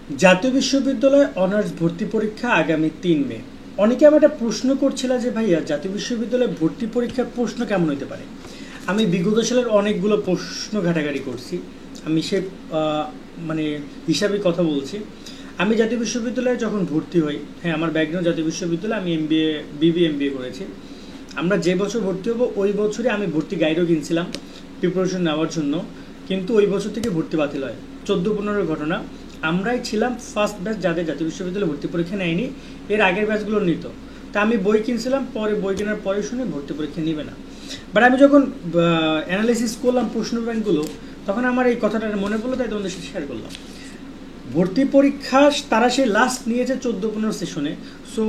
জাতীয় বিশ্ববিদ্যালয়ে অনার্স ভর্তি পরীক্ষা আগামী ৩ মে। অনেকে আমার একটা প্রশ্ন করছিল যে ভাইয়া জাতীয় বিশ্ববিদ্যালয়ে ভর্তি পরীক্ষার প্রশ্ন কেমন হতে পারে। আমি বিগত সালের অনেকগুলো প্রশ্ন ঘাটাঘাটি করছি। আমি সে মানে হিসাবে কথা বলছি। আমি জাতীয় বিশ্ববিদ্যালয়ে যখন ভর্তি হই, হ্যাঁ আমার ব্যাকগ্রাউন্ড জাতীয় বিশ্ববিদ্যালয়ে, আমি এমবিএ বিবিএমবিএ করেছি। আমরা যে বছর ভর্তি হবো ওই বছরে আমি ভর্তি গাইডও কিনছিলাম প্রিপারেশন নেওয়ার জন্য, কিন্তু ওই বছর থেকে ভর্তি বাতিল হয়। 14-15 ঘটনা। আমরাই ছিলাম ফার্স্ট ব্যাচ যাদের জাতীয় বিশ্ববিদ্যালয়ে ভর্তি পরীক্ষা নেয়নি, এর আগের ব্যাচগুলো নিত। তা আমি বই কিনছিলাম, পরে বই কেনার পরে শুনে ভর্তি পরীক্ষা নেবে না। বাট আমি যখন অ্যানালাইসিস করলাম প্রশ্ন ব্যাংকগুলো, তখন আমার এই কথাটা মনে পড়লো, তাই তোমাদের সাথে শেয়ার করলাম। ভর্তি পরীক্ষা তারা সেই লাস্ট নিয়েছে 14-15 সেশনে। সো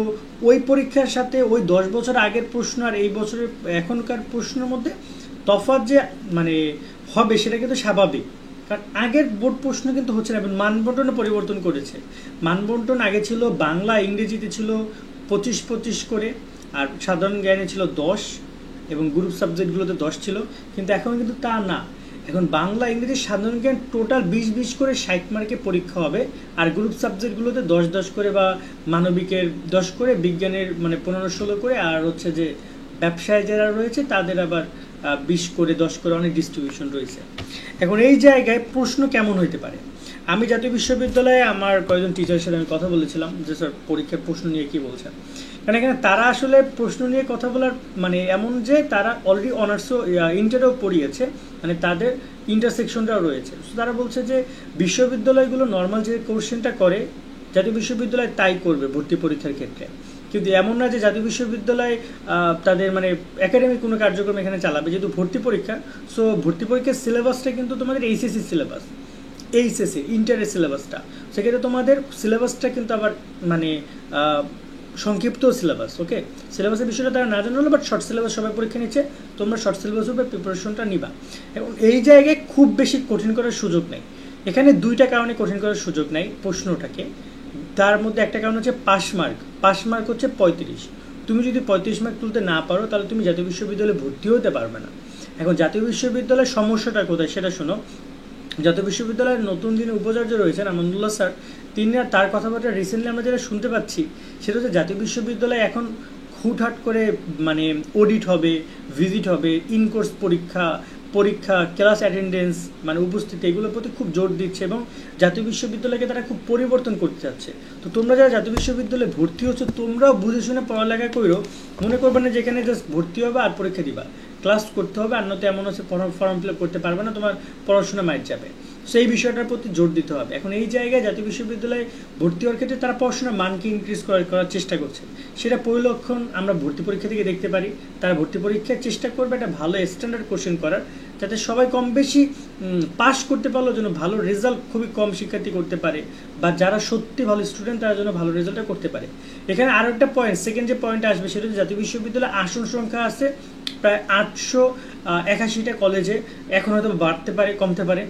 ওই পরীক্ষার সাথে ওই 10 বছর আগের প্রশ্ন আর এই বছরের এখনকার প্রশ্নের মধ্যে তফাৎ যে মানে হবে সেটা কিন্তু স্বাভাবিক। কারণ আগের বোর্ড প্রশ্ন কিন্তু হচ্ছে না, এবং মানবন্টনে পরিবর্তন করেছে। মানবন্টন আগে ছিল বাংলা ইংরেজিতে ছিল 25-25 করে, আর সাধারণ জ্ঞানে ছিল 10, এবং গ্রুপ সাবজেক্টগুলোতে 10 ছিল। কিন্তু এখন কিন্তু তা না। এখন বাংলা ইংরেজি সাধারণ জ্ঞান টোটাল 20-20 করে 60 মার্কে পরীক্ষা হবে, আর গ্রুপ সাবজেক্টগুলোতে 10-10 করে, বা মানবিকের 10 করে, বিজ্ঞানের মানে 15-16 করে, আর হচ্ছে যে ব্যবসায় যারা রয়েছে তাদের আবার 20 করে 10 করে অনেক ডিস্ট্রিবিউশন রয়েছে। এখন এই জায়গায় প্রশ্ন কেমন হইতে পারে। আমি জাতীয় বিশ্ববিদ্যালয়ে আমার কয়েকজন টিচারের সাথে আমি কথা বলেছিলাম যে স্যার পরীক্ষার প্রশ্ন নিয়ে কী বলছেন। কারণ এখানে তারা আসলে প্রশ্ন নিয়ে কথা বলার মানে এমন যে তারা অলরেডি অনার্সও ইন্টারও পড়িয়েছে, মানে তাদের ইন্টারসেকশনটাও রয়েছে। সো তারা বলছে যে বিশ্ববিদ্যালয়গুলো নর্মাল যে কোশ্চেনটা করে জাতীয় বিশ্ববিদ্যালয় তাই করবে ভর্তি পরীক্ষার ক্ষেত্রে। কিন্তু এমন না যে জাতীয় বিশ্ববিদ্যালয় তাদের মানে একাডেমিক কোনো কার্যক্রম এখানে চালাবে, যেহেতু ভর্তি পরীক্ষা। সো ভর্তি পরীক্ষার সিলেবাসটা কিন্তু তোমাদের এইচএসসি সিলেবাস, এইচএসসি ইন্টারের সিলেবাসটা। সেক্ষেত্রে তোমাদের সিলেবাসটা কিন্তু আবার মানে সংক্ষিপ্ত সিলেবাস। ওকে, সিলেবাসের বিষয়টা তারা না জানলো, বাট শর্ট সিলেবাস সবাই পরীক্ষা নিচ্ছে, তোমরা শর্ট সিলেবাসের উপর প্রিপারেশনটা নিবা। এবং এই জায়গায় খুব বেশি কঠিন করার সুযোগ নেই। এখানে দুইটা কারণে কঠিন করার সুযোগ নেই প্রশ্নটাকে। তার মধ্যে একটা কারণ হচ্ছে পাস মার্ক। পাস মার্ক হচ্ছে 35। তুমি যদি 35 মার্ক তুলতে না পারো তাহলে তুমি জাতীয় বিশ্ববিদ্যালয়ে ভর্তি হতে পারবে না। এখন জাতীয় বিশ্ববিদ্যালয়ের সমস্যাটা কোথায় সেটা শোনো। জাতীয় বিশ্ববিদ্যালয়ের নতুন দিনে উপাচার্য রয়েছেন আমন্দুল্লাহ স্যার, তিনি আর তার কথাবার্তা রিসেন্টলি আমরা যেটা শুনতে পাচ্ছি সেটা হচ্ছে জাতীয় বিশ্ববিদ্যালয়ে এখন হুটহাট করে মানে অডিট হবে, ভিজিট হবে, ইনকোর্স পরীক্ষা ক্লাস অ্যাটেন্ডেন্স মানে উপস্থিতি, এগুলোর প্রতি খুব জোর দিচ্ছে, এবং জাতীয় বিশ্ববিদ্যালয়কে তারা খুব পরিবর্তন করতে চাচ্ছে। তো তোমরা যারা জাতীয় বিশ্ববিদ্যালয়ে ভর্তি হচ্ছে তোমরাও বুঝে শুনে পড়ালেখা করো। মনে করবে না যেখানে জাস্ট ভর্তি হবে আর পরীক্ষা দিবা, ক্লাস করতে হবে, আর নয়তো এমন হচ্ছে ফর্ম ফিল আপ করতে পারবে না, তোমার পড়াশোনা মাইট যাবে। সেই বিষয়টার প্রতি জোর দিতে হবে। এখন এই জায়গায় জাতীয় বিশ্ববিদ্যালয়ে ভর্তি হওয়ার ক্ষেত্রে তারা পড়াশোনার মানকে ইনক্রিজ করার চেষ্টা করছে। সেটা পরিলক্ষণ আমরা ভর্তি পরীক্ষা থেকে দেখতে পারি। তারা ভর্তি পরীক্ষার চেষ্টা করবে একটা ভালো স্ট্যান্ডার্ড কোশ্চেন করার, যাতে সবাই কম বেশি পাস করতে পারলেও যেন ভালো রেজাল্ট খুবই কম শিক্ষার্থী করতে পারে, বা যারা সত্যি ভালো স্টুডেন্ট তারা যেন ভালো রেজাল্টটা করতে পারে। এখানে আরও একটা পয়েন্ট, সেকেন্ড যে পয়েন্টটা আসবে সেটা হচ্ছে জাতীয় বিশ্ববিদ্যালয়ে আসন সংখ্যা আছে প্রায় 881টা কলেজে, এখন হয়তো বাড়তে পারে কমতে পারে।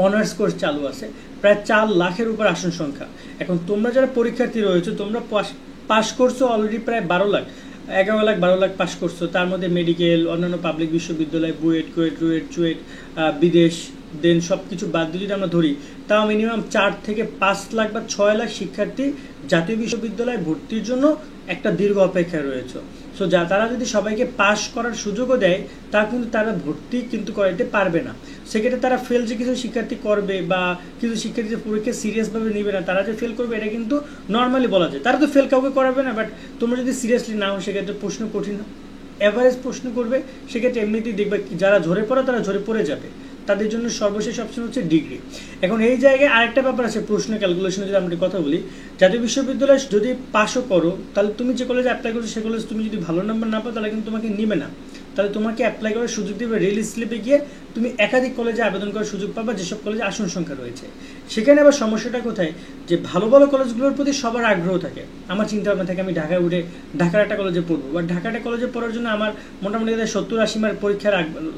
অনার্স কোর্স চালু আছে, প্রায় 4 লাখের উপর আসন সংখ্যা। এখন তোমরা যারা পরীক্ষার্থী রয়েছে তোমরা পাস করছো অলরেডি প্রায় 12 লাখ, 11 লাখ 12 লাখ পাস করছো। তার মধ্যে মেডিকেল, অন্যান্য পাবলিক বিশ্ববিদ্যালয়, বুয়েট, কুয়েট, রুয়েট, চুয়েট, বিদেশ, দেন সব কিছু বাদ দিয়ে যদি আমরা ধরি, তাও মিনিমাম 4 থেকে 5 লাখ বা 6 লাখ শিক্ষার্থী জাতীয় বিশ্ববিদ্যালয়ে ভর্তির জন্য একটা দীর্ঘ অপেক্ষায় রয়েছে। সো তারা যদি সবাইকে পাস করার সুযোগও দেয় তা কিন্তু তারা ভর্তি কিন্তু করাতে পারবে না। সেক্ষেত্রে তারা ফেল যে কিছু শিক্ষার্থী করবে, বা কিছু শিক্ষার্থী যে পরীক্ষা সিরিয়াসভাবে নেবে না, তারা যে ফেল করবে এটা কিন্তু নর্মালি বলা যায়। তারা তো ফেল কাউকে করাবে না, বাট তোমরা যদি সিরিয়াসলি নাও সেক্ষেত্রে প্রশ্ন কঠিন অ্যাভারেজ প্রশ্ন করবে। সেক্ষেত্রে এমনিতেই দেখবে যারা ঝরে পড়ে তারা ঝরে পড়ে যাবে, তাদের জন্য সর্বশেষ অপশন হচ্ছে ডিগ্রি। এখন এই জায়গায় আরেকটা ব্যাপার আছে, প্রশ্ন ক্যালকুলেশনে যদি আমরা কথা বলি, জাতীয় বিশ্ববিদ্যালয়ে যদি পাসও করো তাহলে তুমি যে কলেজে অ্যাপ্লাই করছো সে কলেজ তুমি যদি ভালো নাম্বার না পাও তাহলে কিন্তু তোমাকে নিবে না। তাহলে তোমাকে অ্যাপ্লাই করার সুযোগ দেবে, রেল স্লিপে গিয়ে তুমি একাধিক কলেজে আবেদন করার সুযোগ পাবা যেসব কলেজে আসন সংখ্যা রয়েছে। সেখানে আবার সমস্যাটা কোথায়, যে ভালো ভালো কলেজগুলোর প্রতি সবার আগ্রহ থাকে। আমার চিন্তা ভাবনা থাকে আমি ঢাকায় উঠে ঢাকার একটা কলেজে পড়বো, বা ঢাকার একটা কলেজে পড়ার জন্য আমার মোটামুটি 70-80 মার্ক পরীক্ষা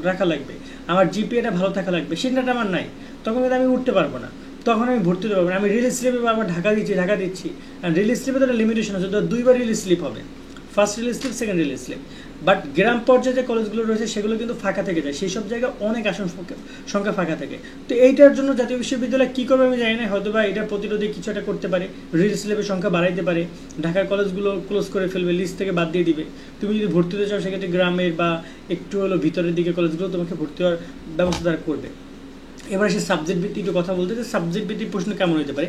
রাখা লাগবে, আমার জিপিএটা ভালো থাকা লাগবে, সেটাটা আমার নাই। তখন কিন্তু আমি উঠতে পারবো না, তখন আমি ভর্তি হতে পারবো না। আমি রিলিজ স্লিপে আবার ঢাকা দিচ্ছি। আর রিলিজ স্লিপে তো একটা লিমিটেশন আছে, 2বার রিলিজ স্লিপ হবে, first release slip, second release slip. But গ্রাম পর্যায়ে যে কলেজগুলো রয়েছে সেগুলো কিন্তু ফাঁকা থেকে যায়, সেই সব জায়গায় অনেক আসন সংখ্যা ফাঁকা থাকে। তো এইটার জন্য জাতীয় বিশ্ববিদ্যালয় কী করবে আমি জানি না, হয়তো বা এটা প্রতিরোধে কিছু একটা করতে পারে, রিলিজ স্লিপের সংখ্যা বাড়াইতে পারে, ঢাকার কলেজগুলো ক্লোজ করে ফেলবে, লিস্ট থেকে বাদ দিয়ে দিবে। তুমি যদি ভর্তি হতে চাও সেক্ষেত্রে গ্রামের বা একটু হলো ভিতরের দিকে কলেজগুলো তোমাকে ভর্তি হওয়ার ব্যবস্থা তারা করবে। এবার সে সাবজেক্ট ভিত্তিক একটু কথা বলতে, যে সাবজেক্ট ভিত্তিক প্রশ্ন কেমন হতে পারে।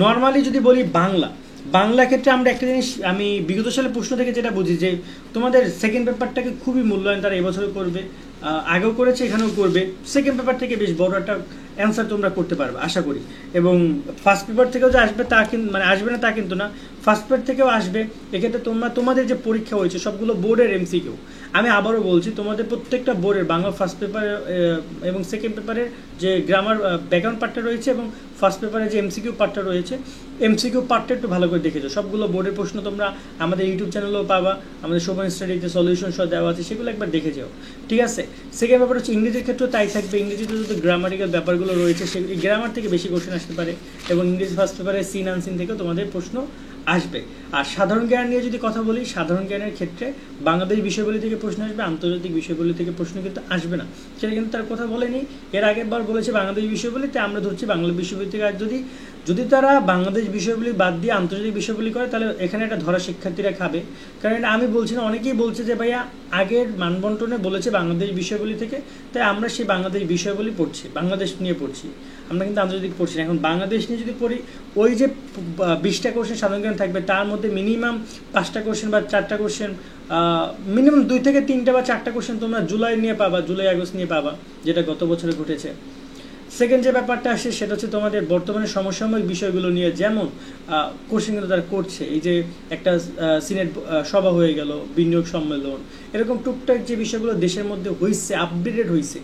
নর্মালি যদি বলি বাংলা ক্ষেত্রে আমরা একটা জিনিস আমি বিগত সালের প্রশ্ন থেকে যেটা বুঝি, যে তোমাদের সেকেন্ড পেপারটাকে খুবই মূল্যায়ন তারা এবছরও করবে, আগেও করেছে, এখানেও করবে। সেকেন্ড পেপার থেকে বেশ বড় একটা অ্যান্সার তোমরা করতে পারবে আশা করি। এবং ফার্স্ট পেপার থেকেও যে আসবে তা কিন্তু মানে আসবে না তা কিন্তু না, ফার্স্ট পেপার থেকেও আসবে। এক্ষেত্রে তোমাদের যে পরীক্ষা হয়েছে সবগুলো বোর্ডের এমসিকিউ। আমি আবারও বলছি, তোমাদের প্রত্যেকটা বোর্ডের বাংলা ফার্স্ট পেপার এবং সেকেন্ড পেপারের যে গ্রামার ব্যাকগ্রাউন্ড পার্টটা রয়েছে এবং ফার্স্ট পেপারে যে এমসিকিউ পার্টটা রয়েছে, এমসিকিউ পার্টটা একটু ভালো করে দেখেছো। সবগুলো বোর্ডের প্রশ্ন তোমরা আমাদের ইউটিউব চ্যানেলেও পাবা, আমাদের শোভন স্টাডিতে সলিউশন সহ দেওয়া আছে, সেগুলো একবার দেখে যাও, ঠিক আছে। সেকেন্ড ব্যাপার হচ্ছে ইংরেজির ক্ষেত্রেও তাই থাকবে। ইংরেজিতে যদি গ্রামারিক্যাল ব্যাপারগুলো রয়েছে সেগুলো গ্রামার থেকে বেশি কোশ্চেন আসতে পারে, এবং ইংরেজি ফার্স্ট পেপারে সিন আনসিন থেকেও তোমাদের প্রশ্ন আসবে। আর সাধারণ জ্ঞান নিয়ে যদি কথা বলি, সাধারণ জ্ঞানের ক্ষেত্রে বাংলাদেশ বিষয়গুলি থেকে প্রশ্ন আসবে, আন্তর্জাতিক বিষয়গুলি থেকে প্রশ্ন কিন্তু আসবে না, সেটা কিন্তু তার কথা বলেনি। এর আগের বার বলেছে বাংলাদেশ বিষয়গুলিতে, আমরা ধরছি বাংলা বিষয়গুলি থেকে। আর যদি তারা বাংলাদেশ বিষয়গুলি বাদ দিয়ে আন্তর্জাতিক বিষয়গুলি করে, তাহলে এখানে একটা ধরা শিক্ষার্থীরা খাবে। কারণ এটা আমি বলছি না, অনেকেই বলছে যে ভাইয়া আগের মানবন্টনে বলেছে বাংলাদেশ বিষয়গুলি থেকে, তাই আমরা সেই বাংলাদেশ বিষয়গুলি পড়ছি, বাংলাদেশ নিয়ে পড়ছি, আমরা কিন্তু আন্তর্জাতিক পড়ছি না। এখন বাংলাদেশ নিয়ে যদি পড়ি, ওই যে 20টা কোশ্চেন সাধারণ জ্ঞান থাকবে, তার মধ্যে মিনিমাম 5টা কোশ্চেন বা 4টা কোশ্চেন, মিনিমাম 2 থেকে 3টা বা 4টা কোশ্চেন তোমরা জুলাই নিয়ে পাবা, জুলাই আগস্ট নিয়ে পাবা, যেটা গত বছরে ঘটেছে। সেকেন্ড যে ব্যাপারটা আসে সেটা হচ্ছে তোমাদের বর্তমানে সমসাময়িক বিষয়গুলো নিয়ে, যেমন কোশ্চেন কিন্তু তারা করছে। এই যে একটা সিনেট সভা হয়ে গেল, বিনিয়োগ সম্মেলন, এরকম টুকটাক যে বিষয়গুলো দেশের মধ্যে হয়েছে, আপডেটেড হয়েছে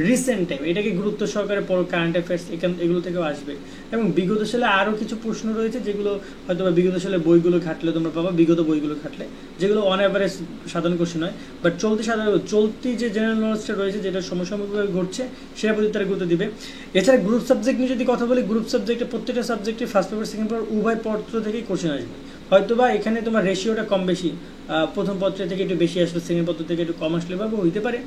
রিসেন্ট টাইম, এটাকে গুরুত্ব সহকারে পড়ো। কারেন্ট অ্যাফেয়ার্স এগুলো থেকেও আসবে। এবং বিগত সালে আরও কিছু প্রশ্ন রয়েছে যেগুলো হয়তো বা বিগত সালে বইগুলো ঘাটলে তোমরা পাবা, বিগত বইগুলো ঘাটলে, যেগুলো অন অ্যাভারেজ সাধারণ কোশ্চেন হয়, বাট চলতি যে জেনারেল নলেজটা রয়েছে, যেটা সমসাময়িকভাবে ঘটছে, সেটা প্রতি তারা গুরুত্ব দিবে। এছাড়া গ্রুপ সাবজেক্ট নিয়ে যদি কথা বলি, গ্রুপ সাবজেক্টে প্রত্যেকটা সাবজেক্টে ফার্স্ট পেপার সেকেন্ড পেপার উভয় পত্র থেকেই কোশ্চেন আসবে। হয়তোবা এখানে তোমার রেশিওটা কম বেশি, প্রথম পত্র থেকে একটু বেশি আসবে, সেকেন্ড পত্র থেকে একটু কম আসলে বা হইতে পারে,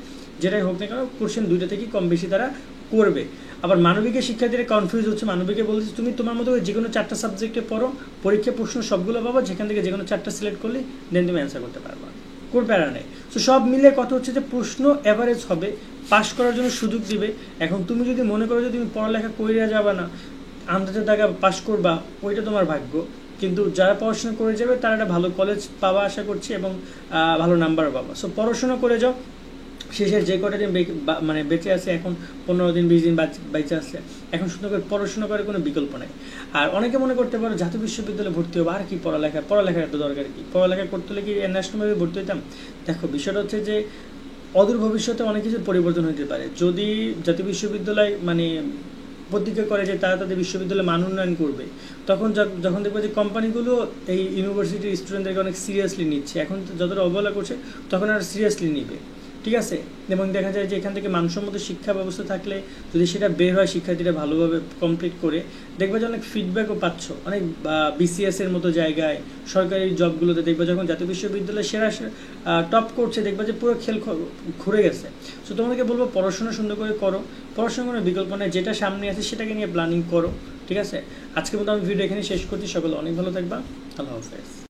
যেটাই হোক না কেন কোশ্চেন দুইটা থেকেই কম বেশি তারা করবে। আবার মানবিকের শিক্ষার্থীরা কনফিউজ হচ্ছে, মানবিকে বলছে তুমি তোমার মতো যে কোনো 4টা সাবজেক্টে পড়ো, পরীক্ষা প্রশ্ন সবগুলো পাবা, যেখান থেকে যে কোনো 4টা সিলেক্ট করলে দেন তুমি অ্যান্সার করতে পারবা, কোন প্যারা নেই। তো সব মিলে কথা হচ্ছে যে প্রশ্ন অ্যাভারেজ হবে, পাস করার জন্য সুযোগ দিবে। এখন তুমি যদি মনে করো যে তুমি পড়ালেখা কইরা যাবে না, আন্দাজের টাকা পাস করবা, ওইটা তোমার ভাগ্য। কিন্তু যারা পড়াশোনা করে যাবে তারা একটা ভালো কলেজ পাবা আশা করছি, এবং ভালো নাম্বারও পাবা। সো পড়াশোনা করে যাও, শেষে যে কটা দিন মানে বেঁচে আছে, এখন 15 দিন 20 দিন বেঁচে আছে, এখন সুন্দর করে পড়াশোনা করার কোনো বিকল্প নেই। আর অনেকে মনে করতে পারো জাতীয় বিশ্ববিদ্যালয়ে ভর্তি হবে, আর কি পড়ালেখার এত দরকার কি, পড়ালেখা করতে হলে কি ন্যাশনালভাবে ভর্তি হইতাম। দেখো বিষয়টা হচ্ছে যে অদূর ভবিষ্যতে অনেক কিছু পরিবর্তন হতে পারে। যদি জাতীয় বিশ্ববিদ্যালয় মানে প্রতিজ্ঞা করে যে তারা তাদের বিশ্ববিদ্যালয়ে মান উন্নয়ন করবে, তখন যখন দেখবে যে কোম্পানিগুলো এই ইউনিভার্সিটির স্টুডেন্টদেরকে অনেক সিরিয়াসলি নিচ্ছে, এখন যতটা অবহেলা করছে তখন আর সিরিয়াসলি নিবে, ঠিক আছে। এবং দেখা যায় যে এখান থেকে মানসম্মত শিক্ষা ব্যবস্থা থাকলে যদি সেটা বের হয়, শিক্ষার্থীরা ভালোভাবে কমপ্লিট করে, দেখবে যে অনেক ফিডব্যাকও পাচ্ছ, অনেক বিসিএসের মতো জায়গায়, সরকারি জবগুলোতে দেখবে যখন জাতীয় বিশ্ববিদ্যালয় সেরা টপ করছে, দেখবে যে পুরো খেল ঘুরে গেছে। সো তোমাদেরকে বলবো পড়াশোনা সুন্দর করে করো, পড়াশোনার কোনো বিকল্প নেই, যেটা সামনে আছে সেটাকে নিয়ে প্ল্যানিং করো, ঠিক আছে। আজকের মতো আমি ভিডিও এখানে শেষ করছি। সকলে অনেক ভালো থাকবা, আল্লাহ হাফেজ।